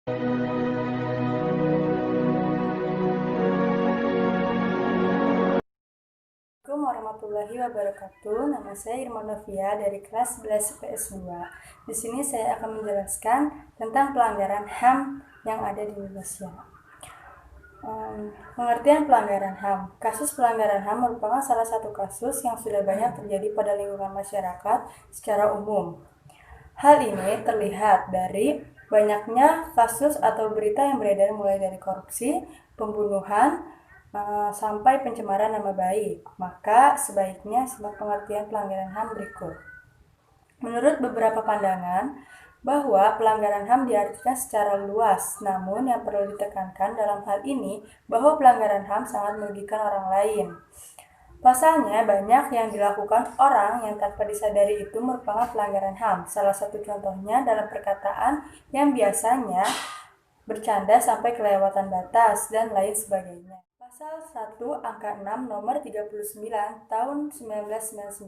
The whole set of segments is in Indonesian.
Assalamualaikum warahmatullahi wabarakatuh. Nama saya Irma Novia dari kelas 11 PS2. Di sini saya akan menjelaskan tentang pelanggaran HAM yang ada di Indonesia. Pengertian pelanggaran HAM. Kasus pelanggaran HAM merupakan salah satu kasus yang sudah banyak terjadi pada lingkungan masyarakat secara umum. Hal ini terlihat dari banyaknya kasus atau berita yang beredar mulai dari korupsi, pembunuhan, sampai pencemaran nama baik. Maka sebaiknya simak pengertian pelanggaran HAM berikut. Menurut beberapa pandangan, bahwa pelanggaran HAM diartikan secara luas, namun yang perlu ditekankan dalam hal ini bahwa pelanggaran HAM sangat merugikan orang lain. Pasalnya, banyak yang dilakukan orang yang tanpa disadari itu merupakan pelanggaran HAM. Salah satu contohnya dalam perkataan yang biasanya bercanda sampai kelewatan batas dan lain sebagainya. Pasal 1 angka 6 nomor 39 tahun 1999.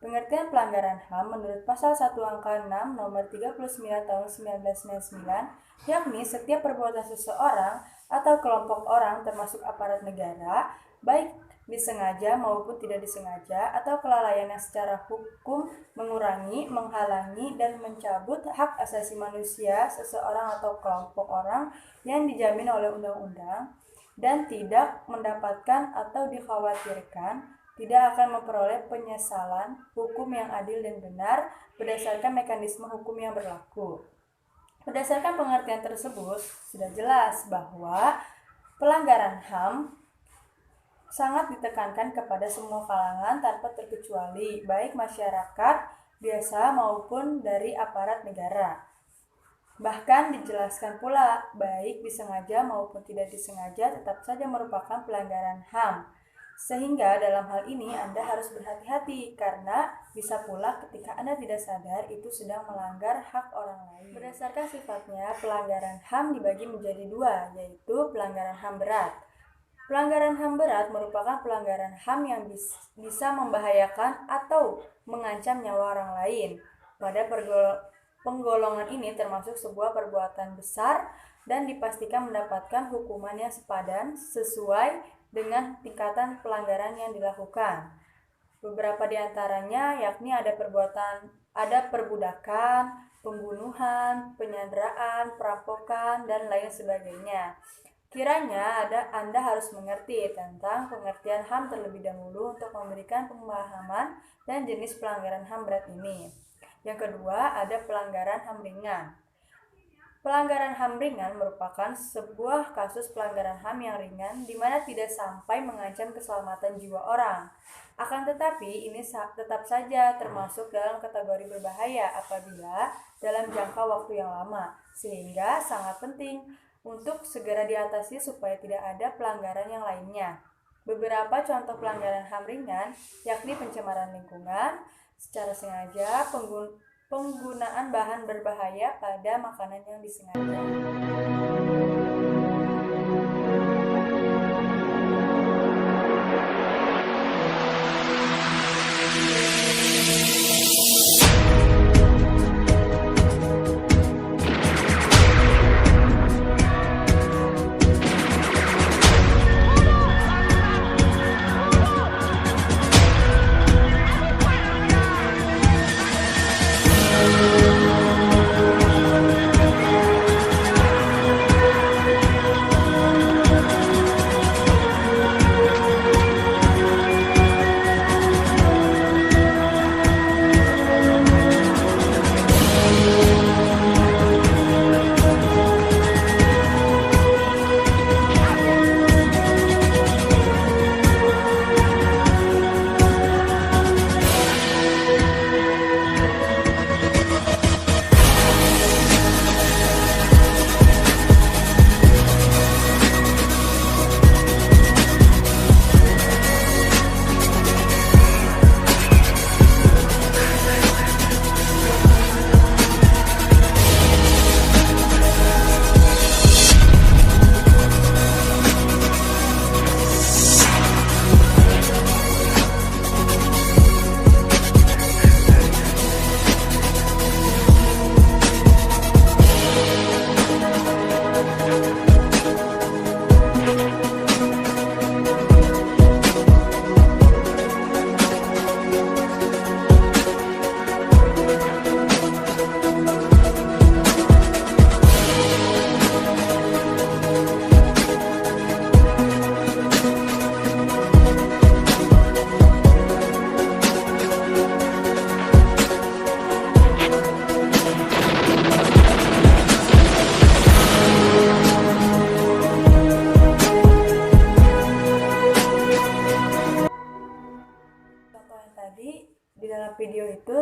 Pengertian pelanggaran HAM menurut pasal 1 angka 6 nomor 39 tahun 1999, yakni setiap perbuatan seseorang atau kelompok orang termasuk aparat negara, baik disengaja maupun tidak disengaja, atau kelalaian yang secara hukum mengurangi, menghalangi, dan mencabut hak asasi manusia seseorang atau kelompok orang yang dijamin oleh undang-undang, dan tidak mendapatkan atau dikhawatirkan tidak akan memperoleh penyesalan hukum yang adil dan benar berdasarkan mekanisme hukum yang berlaku. Berdasarkan pengertian tersebut, sudah jelas bahwa pelanggaran HAM sangat ditekankan kepada semua kalangan tanpa terkecuali, baik masyarakat biasa maupun dari aparat negara. Bahkan dijelaskan pula, baik disengaja maupun tidak disengaja tetap saja merupakan pelanggaran HAM. Sehingga dalam hal ini Anda harus berhati-hati karena bisa pula ketika Anda tidak sadar itu sedang melanggar hak orang lain. Berdasarkan sifatnya, pelanggaran HAM dibagi menjadi dua, yaitu pelanggaran HAM berat. Pelanggaran HAM berat merupakan pelanggaran HAM yang bisa membahayakan atau mengancam nyawa orang lain. Pada penggolongan ini termasuk sebuah perbuatan besar dan dipastikan mendapatkan hukuman yang sepadan sesuai dengan tingkatan pelanggaran yang dilakukan. Beberapa di antaranya yakni ada perbudakan, pembunuhan, penyanderaan, perampokan, dan lain sebagainya. Kiranya Anda harus mengerti tentang pengertian HAM terlebih dahulu untuk memberikan pemahaman dan jenis pelanggaran HAM berat ini. Yang kedua, ada pelanggaran HAM ringan. Pelanggaran HAM ringan merupakan sebuah kasus pelanggaran HAM yang ringan di mana tidak sampai mengancam keselamatan jiwa orang. Akan tetapi, ini tetap saja termasuk dalam kategori berbahaya apabila dalam jangka waktu yang lama, sehingga sangat penting untuk segera diatasi supaya tidak ada pelanggaran yang lainnya. Beberapa contoh pelanggaran HAM ringan yakni pencemaran lingkungan secara sengaja, penggunaan bahan berbahaya pada makanan yang disengaja.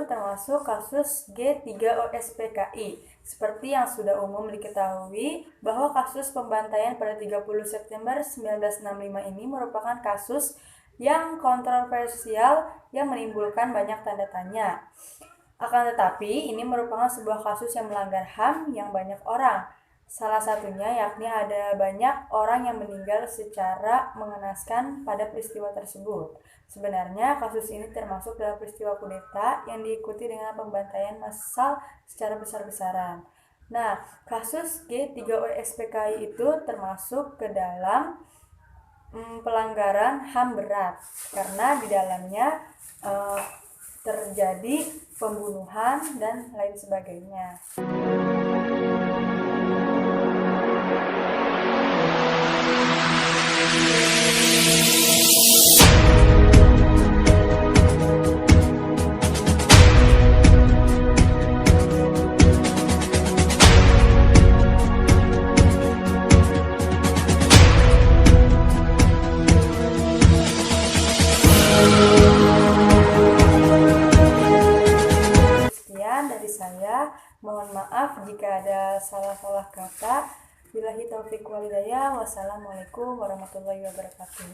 termasuk kasus G3OSPKI. Seperti yang sudah umum diketahui bahwa kasus pembantaian pada 30 September 1965 ini merupakan kasus yang kontroversial yang menimbulkan banyak tanda tanya. Akan tetapi, ini merupakan sebuah kasus yang melanggar HAM yang banyak orang. Salah satunya yakni ada banyak orang yang meninggal secara mengenaskan pada peristiwa tersebut. Sebenarnya kasus ini termasuk dalam peristiwa kudeta yang diikuti dengan pembantaian massal secara besar-besaran. Nah, kasus G3OSPKI itu termasuk ke dalam pelanggaran HAM berat karena di dalamnya terjadi pembunuhan dan lain sebagainya. Dari saya, mohon maaf jika ada salah-salah kata. Billahi taufiq wal hidayah. Wassalamualaikum warahmatullahi wabarakatuh.